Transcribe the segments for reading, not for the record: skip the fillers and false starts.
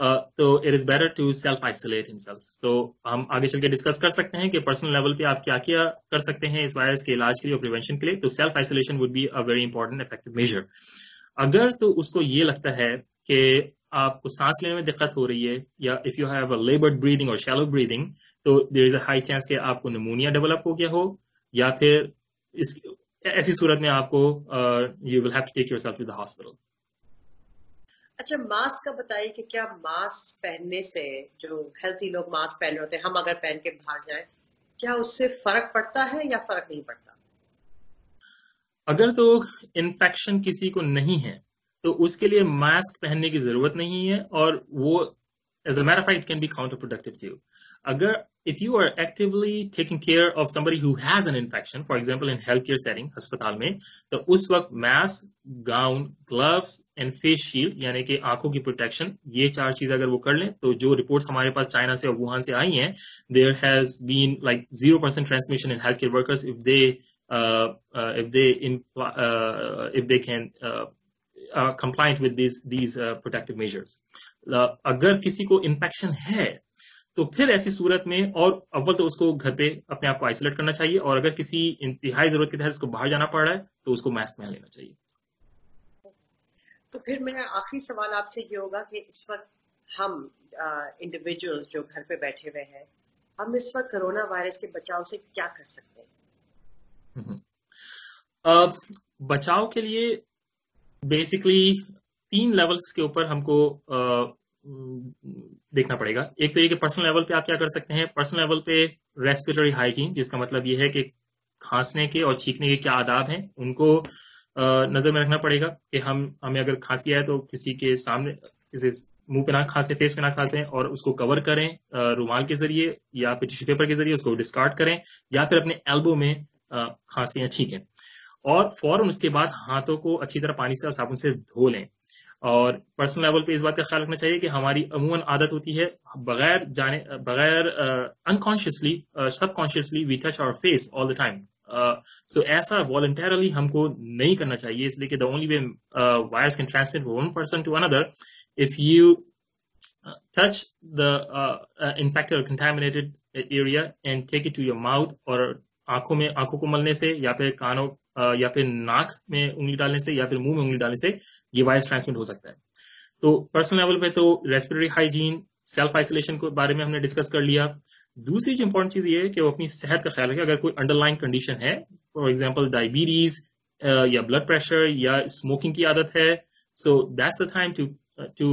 تو it is better to self isolate himself. تو ہم آگے چل کے ڈسکس کر سکتے ہیں کہ پرسنل لیول پہ آپ کیا کیا کر سکتے ہیں اس وائرس کے علاج کے لیے اور پریونشن کے لیے. تو self isolation would be a very important effective measure. اگر تو اس کو یہ لگتا ہے کہ آپ کو سانس لینے میں دقت ہو رہی ہے یا if you have a laboured breathing اور شیلو بریدنگ, تو دیر از اے ہائی چانس کہ آپ کو نمونیا ڈیولپ ہو گیا ہو, یا پھر ایسی صورت میں آپ کو you will have to take your self to the hospital. اچھا, ماسک کا بتائیے کہ کیا ماسک پہننے سے, جو ہیلتھی لوگ ماسک پہن رہے ہوتے ہیں, ہم اگر پہن کے باہر جائیں, کیا اس سے فرق پڑتا ہے یا فرق نہیں پڑتا؟ اگر تو انفیکشن کسی کو نہیں ہے تو اس کے لیے ماسک پہننے کی ضرورت نہیں ہے, اور وہ as a matter of fact can be counterproductive too. اگر if you are actively taking care of somebody who has an infection, for example in healthcare setting, ہسپتال میں, تو اس وقت mask, gown, gloves and face shield یعنی کہ آنکھوں کی پروٹیکشن, یہ 4 چیز اگر وہ کر لیں, تو جو رپورٹس ہمارے پاس چائنا سے اور ووہان سے آئی ہیں, there has been like 0% transmission in healthcare workers if they can compliant with these protective measures. اگر کسی کو انفیکشن ہے تو پھر ایسی صورت میں, اور اول تو اس کو گھر پہ اپنے آپ کو آئسولیٹ کرنا چاہیے, اور اگر کسی انتہائی ضرورت کے تحت اس کو باہر جانا پڑ رہا ہے تو اس کو ماسک پہن لینا چاہیے. تو پھر میرا آخری سوال آپ سے یہ ہوگا کہ اس وقت ہم انڈیویجول جو گھر پہ بیٹھے ہوئے ہیں, ہم اس وقت کرونا وائرس کے بچاؤ سے کیا کر سکتے ہیں؟ بچاؤ کے لیے بیسکلی 3 لیولز کے اوپر ہم کو دیکھنا پڑے گا. ایک تو یہ کہ پرسنل لیول پہ آپ کیا کر سکتے ہیں. پرسنل لیول پہ ریسپیریٹری ہائیجین, جس کا مطلب یہ ہے کہ کھانسنے کے اور چھینکنے کے کیا آداب ہیں ان کو نظر میں رکھنا پڑے گا, کہ ہمیں اگر کھانسی ہے تو کسی کے سامنے, کسی منہ پہ نہ کھانسیں, فیس پہ نہ کھانسیں, اور اس کو کور کریں رومال کے ذریعے یا پھر ٹیشو پیپر کے ذریعے, اس کو ڈسکارڈ کریں, یا پھر اپنے ایلبو میں کھانسیں یا چھینکیں, اور فوراً اس کے بعد ہاتھوں کو اچھی طرح پانی سے اور صابن سے دھو لیں. اور پرسنل لیول پہ اس بات کا خیال رکھنا چاہیے کہ ہماری عموماً عادت ہوتی ہے بغیر انکانشیسلی, سب consciously we touch our face all the time. So ایسا والنٹیرلی ہم کو نہیں کرنا چاہیے, اس لیے کہ the only way virus can transmit from one person to another if you touch the infected اور contaminated area and take it to your mouth, اور آنکھوں کو ملنے سے, یا پھر کانوں یا پھر ناک میں انگلی ڈالنے سے, یا پھر منہ میں انگلی ڈالنے سے یہ وائرس ٹرانسمٹ ہو سکتا ہے. تو پرسنل لیول پہ تو ریسپیریٹری ہائیجین, سیلف آئسولیشن کے بارے میں ہم نے ڈسکس کر لیا. دوسری جو امپورٹنٹ چیز یہ ہے کہ وہ اپنی صحت کا خیال رکھے. اگر کوئی انڈر لائن کنڈیشن ہے, فار ایگزامپل ڈائبٹیز یا بلڈ پریشر یا اسموکنگ کی عادت ہے, so that's the time to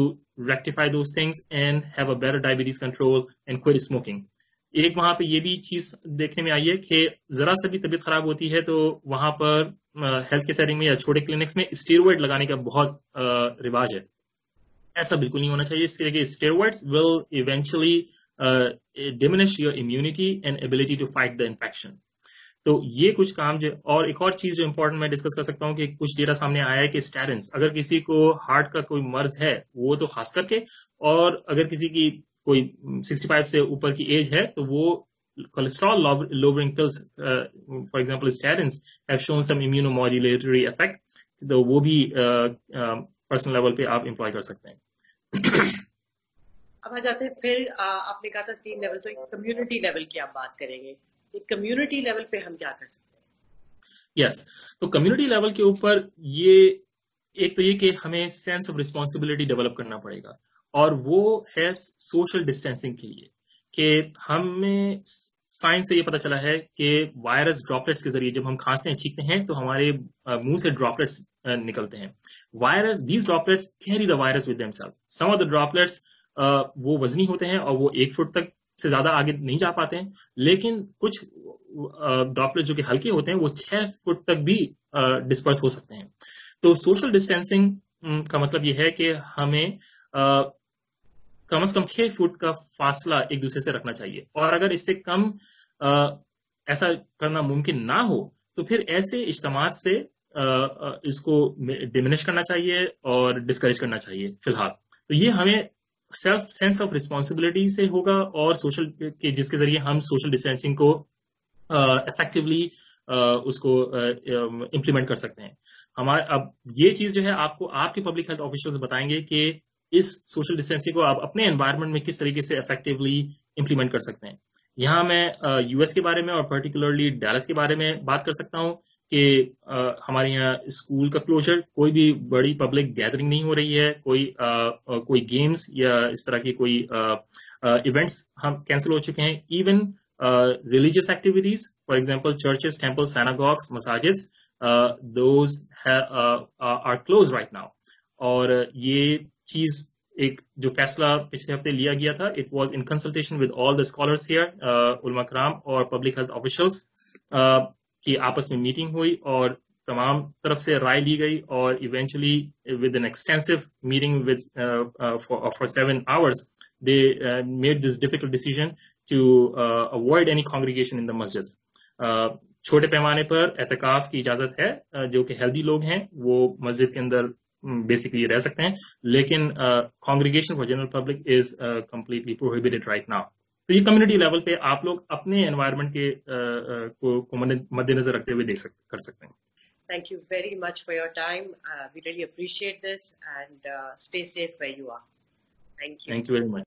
rectify those things and have a better diabetes control and quit smoking. ایک وہاں پہ یہ بھی چیز دیکھنے میں آئی ہے کہ ذرا سا بھی طبیعت خراب ہوتی ہے تو وہاں پر ہیلتھ کے سیٹنگ میں یا چھوٹے کلینکس میں اسٹیرائڈ لگانے کا بہت رواج ہے. ایسا بالکل نہیں ہونا چاہیے, اس لیے کہ steroids will eventually diminish your immunity and ability to fight the infection. تو یہ کچھ کام جو, اور ایک اور چیز جو امپورٹنٹ میں ڈسکس کر سکتا ہوں کہ کچھ ڈیٹا سامنے آیا ہے کہ اسٹیرنس, اگر کسی کو ہارٹ کا کوئی مرض ہے وہ تو خاص کر کے, اور اگر کسی کی کوئی 65 سے اوپر کی ایج ہے تو وہ cholesterol lowering pills, for example statins, have shown some immunomodulatory effect, تو وہ بھی پرسنل لیول پہ آپ امپلائی کر سکتے ہیں. اب آ جاتے ہیں پھر آپ نے کہا تھا 3 لیول, تو کمیونٹی لیول کی آپ بات کریں گے. کمیونٹی لیول پہ ہم کیا کر سکتے ہیں؟ یس, تو کمیونٹی لیول کے اوپر یہ ایک تو یہ کہ ہمیں سینس آف ریسپانسبلٹی ڈیولپ کرنا پڑے گا, اور وہ ہے سوشل ڈسٹینسنگ کے لیے, کہ ہمیں سائنس سے یہ پتا چلا ہے کہ وائرس ڈراپلیٹس کے ذریعے جب ہم کھانستے ہیں چھینکتے ہیں تو ہمارے منہ سے ڈراپلیٹس نکلتے ہیں. Virus, these droplets carry the virus with them self. Some of the droplets وہ وزنی ہوتے ہیں اور وہ 1 فٹ تک سے زیادہ آگے نہیں جا پاتے ہیں, لیکن کچھ ڈراپلیٹس جو کہ ہلکے ہوتے ہیں وہ 6 فٹ تک بھی ڈسپرس ہو سکتے ہیں. تو سوشل ڈسٹینسنگ کا مطلب یہ ہے کہ ہمیں کم از کم 6 فٹ کا فاصلہ ایک دوسرے سے رکھنا چاہیے, اور اگر اس سے کم ایسا کرنا ممکن نہ ہو تو پھر ایسے اجتماعات سے اس کو ڈیمینش کرنا چاہیے اور ڈسکریج کرنا چاہیے فی الحال. تو یہ ہمیں سیلف سینس آف رسپانسبلٹی سے ہوگا, اور سوشل کے جس کے ذریعے ہم سوشل ڈسٹینسنگ کو افیکٹولی اس کو امپلیمنٹ کر سکتے ہیں. اب یہ چیز جو ہے آپ کو آپ کے پبلک ہیلتھ آفیشلز بتائیں گے کہ اس سوشل ڈسٹینسنگ کو آپ اپنے انوائرمنٹ میں کس طریقے سے افیکٹولی امپلیمنٹ کر سکتے ہیں. یہاں میں یو ایس کے بارے میں اور پرٹیکولرلی ڈیلس کے بارے میں بات کر سکتا ہوں کہ ہمارے یہاں اسکول کا کلوزر، کوئی بھی بڑی پبلک گیدرنگ نہیں ہو رہی ہے، کوئی گیمز یا اس طرح کی کوئی ایونٹس ہم کینسل ہو چکے ہیں. Even religious activities, for example churches, temple, synagogues, مساجدز، those are close right now. اور یہ چیز ایک جو فیصلہ پچھلے ہفتے لیا گیا تھا، it was in consultation with all the scholars here, علماء کرام اور پبلک ہیلتھ آفیشلس کی آپس میں میٹنگ ہوئی اور تمام طرف سے رائے لی گئی، اور eventually with an extensive meeting for 7 hours they made this difficult decision to avoid any congregation in the masjids. چھوٹے پیمانے پر اعتکاف کی اجازت ہے، جو کہ ہیلدی لوگ ہیں وہ مسجد کے اندر بیسکلی رہ سکتے ہیں، لیکن congregation for general public is completely prohibited right now. تو یہ کمیونٹی لیول پہ آپ لوگ اپنے انوائرمنٹ کے کو مد نظر رکھتے ہوئے کر سکتے ہیں. Thank you very much for your time. We really appreciate this, and stay safe where you are. Thank you. Thank you very much.